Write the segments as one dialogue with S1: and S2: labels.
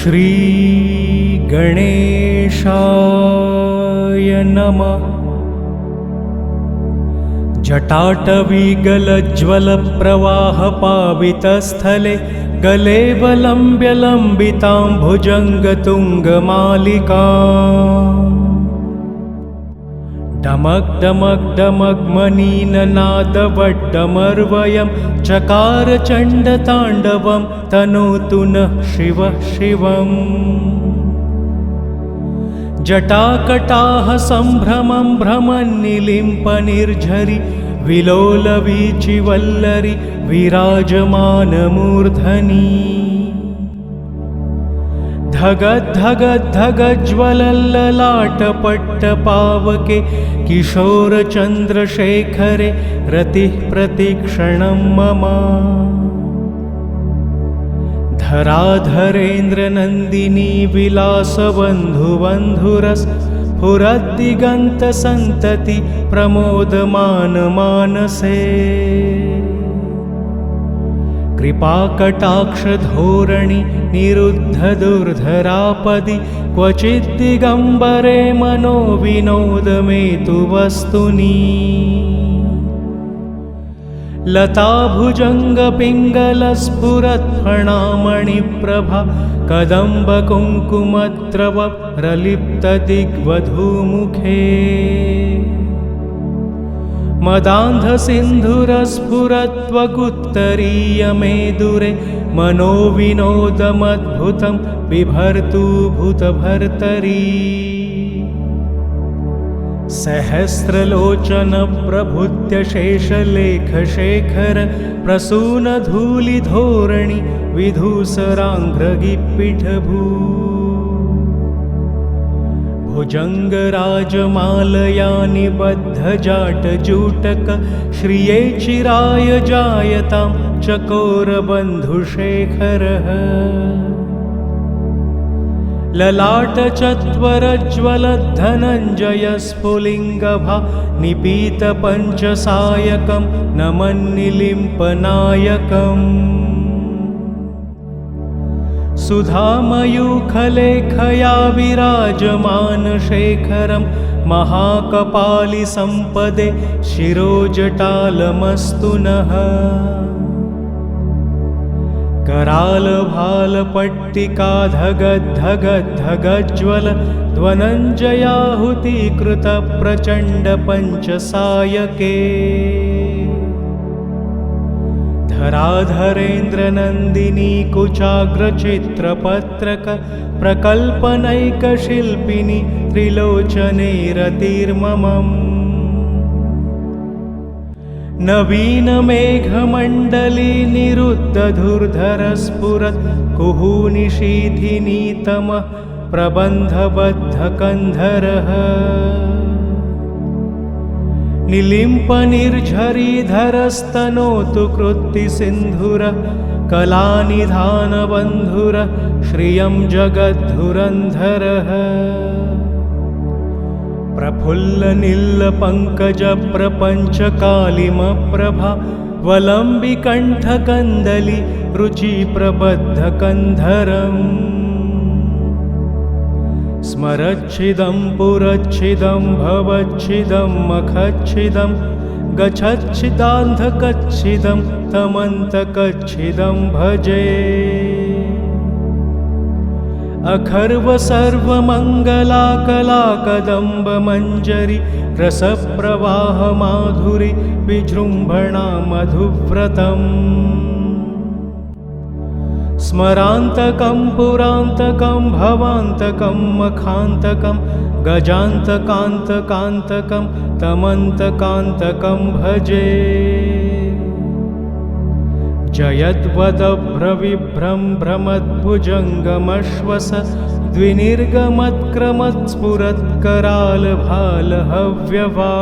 S1: श्रीगणेशाय नमः। जटाटवीगलज्ज्वलप्रवाहपावितस्थले गले वलम्ब्यलम्बितां भुजङ्गतुङ्गमालिका। डमक् डमक् डमक् मनीननादवड्डमर्वयं चकार चण्डताण्डवं तनोतु नः शिवः शिवम्। जटाकटाः सम्भ्रमं भ्रमन्निलिम्पनिर्झरि विलोलवीचिवल्लरि विराजमानमूर्धनि। धगद्धगद्धगज्ज्वलल्ललाटपट्टपावके किशोरचन्द्रशेखरे रतिः प्रतिक्षणं मम। धराधरेन्द्रनन्दिनी विलासबन्धुबन्धुरस्फुरद्दिगन्तसन्तति प्रमोदमानमानसे। कृपाकटाक्षधोरणि निरुद्धदुर्धरापदि क्वचिद्दिगम्बरे मनोविनोदमेतुवस्तुनि। लताभुजङ्गपिङ्गलस्फुरत्फणामणिप्रभा कदम्बकुङ्कुमद्रवप्रलिप्तदिग्वधूमुखे। मदान्धसिन्धुरस्फुरत्वगुत्तरीयमेदुरे मनोविनोदमद्भुतं बिभर्तु भूतभर्तरी। सहस्रलोचनप्रभृत्यशेषलेखशेखर प्रसूनधूलिधोरणि विधूसराङ्घ्रगिप्पिठभू। भुजङ्गराजमालया निबद्धजाटजूटक श्रिये चिराय जायतां चकोरबन्धुशेखरः। ललाटचत्वरज्वलद्धनञ्जयस्फुलिङ्गभा निपीतपञ्चसायकं नमन्निलिम्पनायकम्। सुधामयूखलेखया विराजमानशेखरं महाकपालिसम्पदे शिरोजटालमस्तु नः। करालभालपट्टिकाधगद्धगद्धगज्ज्वल ध्वनञ्जयाहुतीकृतप्रचण्डपञ्चसायके। धराधरेन्द्रनन्दिनी कुचाग्रचित्रपत्रक प्रकल्पनैकशिल्पिनि त्रिलोचने रतिर्ममम्। नवीनमेघमण्डली निरुद्धधुर्धरस्फुरत् कुहूनिशीथिनीतमः प्रबन्धबद्धकन्धरः। निलिम्पनिर्झरीधरस्तनोतु कृत्तिसिन्धुरः कलानिधानबन्धुरः श्रियं जगद्धुरन्धरः। प्रफुल्लनीलपङ्कजप्रपञ्चकालिमप्रभा वलम्बिकण्ठकन्दली रुचिप्रबद्धकन्धरम्। स्मरच्छिदं पुरच्छिदं भवच्छिदं मखच्छिदं गच्छच्छिदान्धकच्छिदं तमन्तकच्छिदं भजे। अखर्वसर्वमङ्गलाकलाकदम्बमञ्जरि रसप्रवाहमाधुरि विजृम्भणा मधुव्रतम्। स्मरान्तकं पुरान्तकं भवान्तकं मखान्तकं गजान्तकान्तकान्तकं तमन्तकान्तकं भजे। जयद्वदभ्रविभ्रं भ्रमद्भुजङ्गमश्वस द्विनिर्गमत्क्रमत्स्फुरत्करालभालहव्यवा।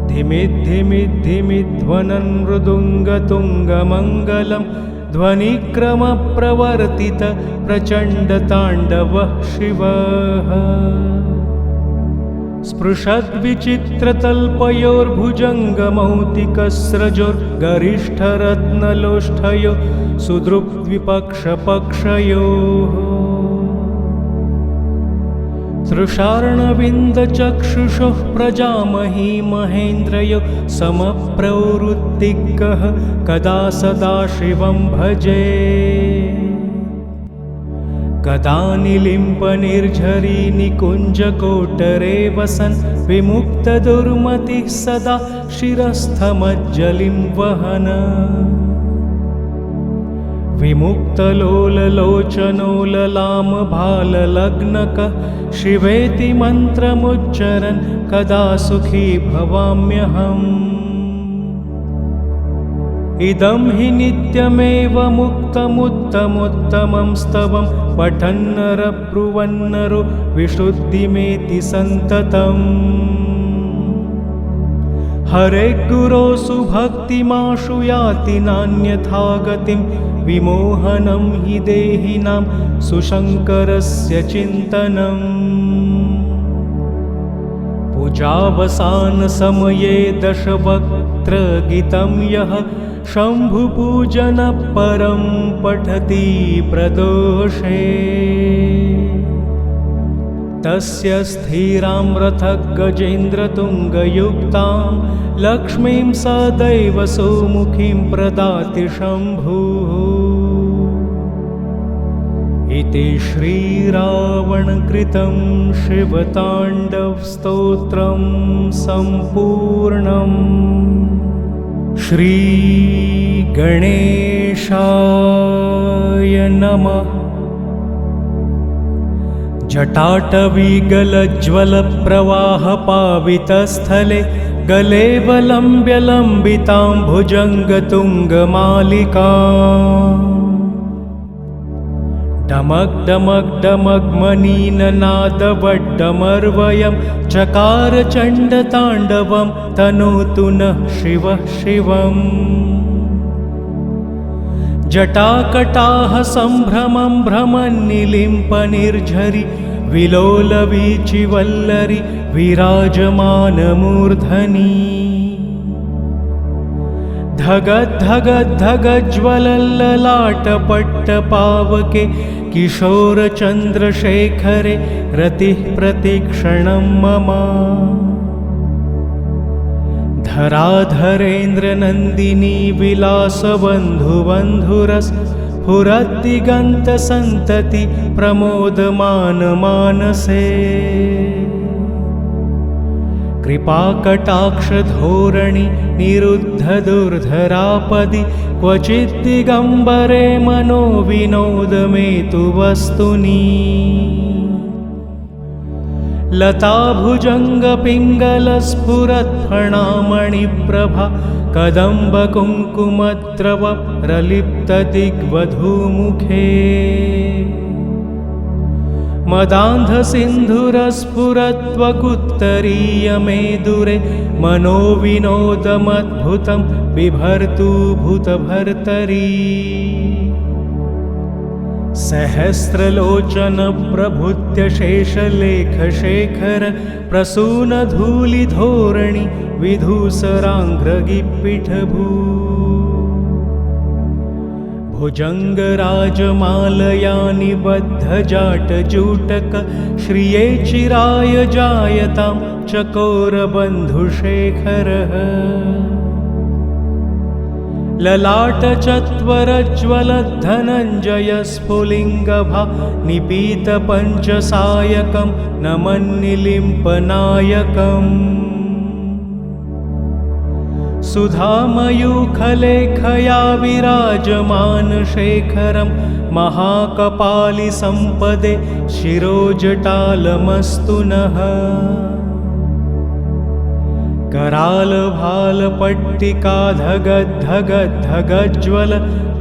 S1: धिमिद्धिमिद्धिमिध्वनन् मृदुङ्गतुङ्गमङ्गलं ध्वनिक्रमप्रवर्तित प्रचण्डताण्डवः शिवः। स्पृशद्विचित्रतल्पयोर्भुजङ्गमौक्तिकस्रजोर्गरिष्ठरत्नलोष्ठयो सुदृग्विपक्षपक्षयोः तृषार्णविन्दचक्षुषोः प्रजामही महेन्द्रयो समप्रवृत्तिकः कदा सदा शिवं भजे कदा निलिम्पनिर्झरी निकुञ्जकोटरे वसन् विमुक्तदुर्मतिः सदा शिरस्थमज्जलिं वहन् विमुक्तलोललोचनोललामभाललग्नकः शिवेति मन्त्रमुच्चरन् कदा सुखी भवाम्यहम् इदं हि नित्यमेव मुक्तमुत्तमोत्तमं स्तवं पठन्नरः ब्रुवन्नरो विशुद्धिमेति सन्ततम् हरे गुरो सुभक्तिमाशु याति नान्यथा गतिं विमोहनं हि देहिनां सुशङ्करस्य चिन्तनम् पूजावसानसमये दशवक्त्रगीतं यः शम्भुपूजनः परं पठति प्रदोषे तस्य स्थिरां रथगजेन्द्रतुङ्गयुक्तां लक्ष्मीं सदैव सुमुखीं प्रदाति शम्भुः इति श्रीरावणकृतं शिवताण्डवस्तोत्रं सम्पूर्णम् श्रीगणेशाय नमः। जटाटवीगलज्ज्वलप्रवाहपावितस्थले गले वलम्ब्य लम्बितां भुजङ्गतुङ्गमालिकाम् डमक् डमक् डमग्मनीननादवड्डमर्वयं चकार चण्डताण्डवं तनोतु नः शिवः शिवम् जटाकटाः सम्भ्रमं भ्रमन्निलिम्पनिर्झरि विलोलवीचिवल्लरि विराजमानमूर्धनि धगद्धगद्धगज्ज्वलल्ललाटपट्टपावके किशोरचन्द्रशेखरे रतिः प्रतिक्षणं मम धराधरेन्द्रनन्दिनी विलासबन्धुबन्धुरस्फुरद्दिगन्तसन्तति प्रमोदमानमानसे कृपाकटाक्षधोरणि निरुद्धदुर्धरापदि क्वचिद्दिगम्बरे मनोविनोदमेतु वस्तुनि लताभुजङ्गपिङ्गलस्फुरत्फणामणिप्रभा कदम्बकुङ्कुमद्रवप्रलिप्तदिग्वधूमुखे मदान्धसिन्धुरस्फुरत्वकुत्तरीयमेदुरे मनोविनोदमद्भुतं बिभर्तु भूतभर्तरी सहस्रलोचनप्रभृत्यशेषलेखशेखर प्रसूनधूलिधोरणि विधूसराङ्घ्रगिप्पिठभू भुजङ्गराजमालया निबद्धजाटजूटक श्रिये चिराय जायतां चकोरबन्धुशेखरः ललाटचत्वरज्वलद्धनञ्जयस्फुलिङ्गभा निपीतपञ्चसायकं नमन्निलिम्पनायकम् सुधामयूखलेखया विराजमानशेखरं महाकपालिसम्पदे शिरोजटालमस्तु नः करालभालपट्टिकाधगद्धगद्धगज्ज्वल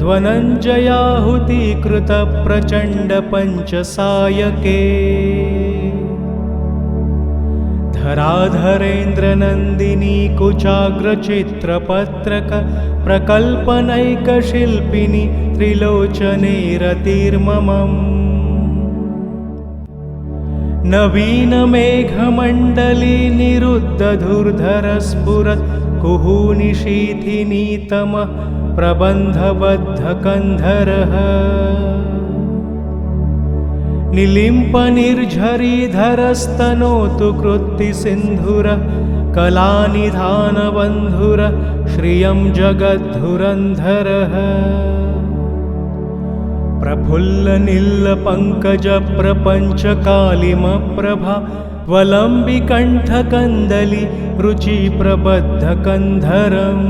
S1: ध्वनञ्जयाहुतीकृतप्रचण्डपञ्चसायके धराधरेन्द्रनन्दिनी कुचाग्रचित्रपत्रक प्रकल्पनैकशिल्पिनी त्रिलोचने रतिर्ममम् नवीनमेघमण्डली निरुद्धधुर्धरस्फुरत् कुहूनिशीथिनीतमः प्रबन्धबद्धकन्धरः निलिम्पनिर्झरीधरस्तनोतु कृत्तिसिन्धुरः कलानिधानबन्धुरः श्रियं जगद्धुरन्धरः प्रफुल्लनीलपङ्कजप्रपञ्चकालिमप्रभा वलम्बिकण्ठकन्दली रुचिप्रबद्धकन्धरम्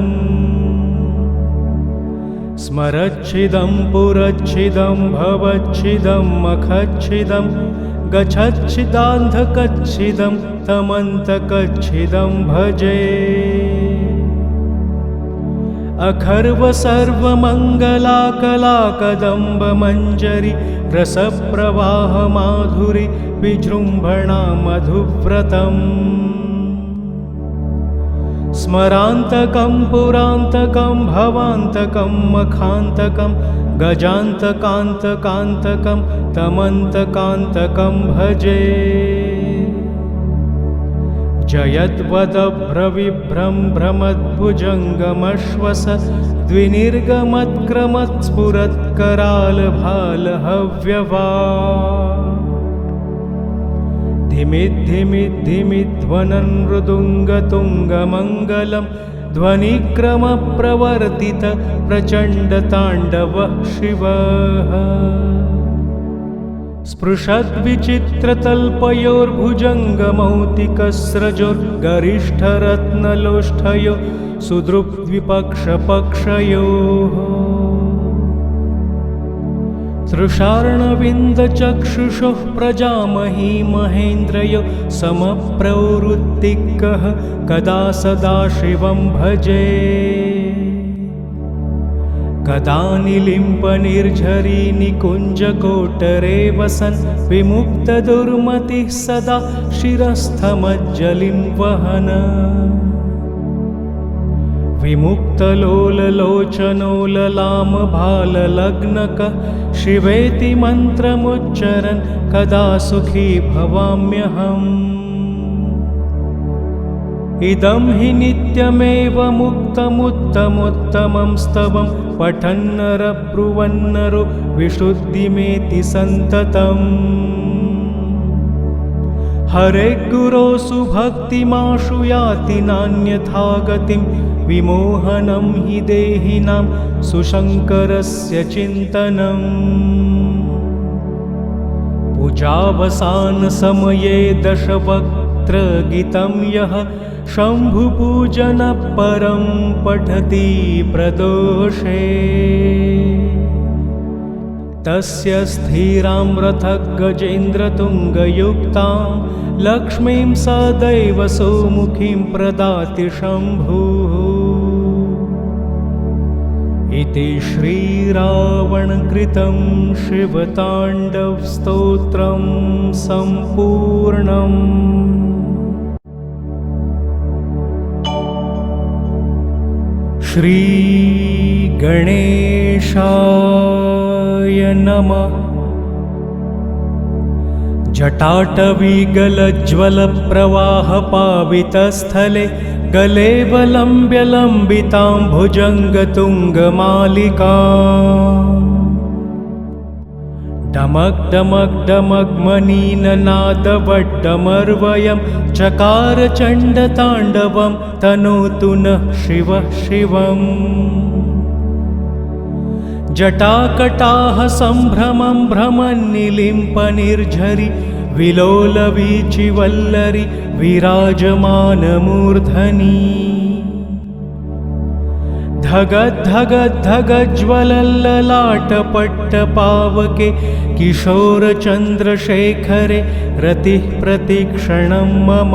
S1: स्मरच्छिदं पुरच्छिदं भवच्छिदं मखच्छिदं गच्छच्छिदान्धकच्छिदं तमन्तकच्छिदं भजे अखर्व सर्वमङ्गलाकलाकदम्बमञ्जरी रसप्रवाहमाधुरी विजृम्भणा मधुव्रतम् स्मरान्तकं पुरान्तकं भवान्तकं मखान्तकं गजान्तकान्तकान्तकं तमन्तकान्तकं भजे जयद्वदभ्रविभ्रं भ्रमद्भुजङ्गमश्वस द्विनिर्गमत्क्रमत्स्फुरत्करालभालहव्यवा धिमिद्धिमिद्धिमिध्वनन् मृदुङ्गतुङ्गमङ्गलं ध्वनिक्रमप्रवर्तित प्रचण्डताण्डवः शिवः स्पृशद्विचित्रतल्पयोर्भुजङ्गमौतिकस्रजोर्गरिष्ठरत्नलोष्ठयो सुदृग्द्विपक्षपक्षयोः तृषार्णविन्दचक्षुषोः प्रजामही महेन्द्रयो समप्रवृत्तिकः कदा सदा शिवं भजे कदा निलिम्पनिर्झरी निकुञ्जकोटरे वसन् विमुक्तदुर्मतिः सदा शिरस्थमज्जलिं वहन् विमुक्तलोललोचनो ललामभाललग्नकः शिवेति मन्त्रमुच्चरन् कदा सुखी भवाम्यहम् इदं हि नित्यमेव मुक्तमुत्तमोत्तमं स्तवं पठन्नरब्रुवन्नरो विशुद्धिमेति सन्ततम् हरे गुरो सुभक्तिमाशु याति नान्यथा गतिं विमोहनं हि देहिनां सुशङ्करस्य चिन्तनम् पूजावसानसमये दशवक्त्रगीतं यः शम्भुपूजनपरं पठति प्रदोषे तस्य स्थिरां रथगजेन्द्रतुङ्गयुक्तां लक्ष्मीं सदैव सौमुखीं प्रदाति शम्भुः इति श्रीरावणकृतं शिवताण्डवस्तोत्रं सम्पूर्णम्। श्रीगणेशाय नमः। जटाटवीगलज्वलप्रवाहपावितस्थले गले वलम्ब्यलम्बितां भुजङ्गतुङ्गमालिका डमक् डमक् डमक् मनीननादवड्डमर्वयं चकारचण्डताण्डवं तनोतु नः शिवः शिवम् जटाकटाः सम्भ्रमं भ्रमन्निलिम्पनिर्झरि विलोलवीचिवल्लरि विराजमानमूर्धनि धगद्धगद्धगज्ज्वलल्ललाटपट्टपावके किशोरचन्द्रशेखरे रतिः प्रतिक्षणं मम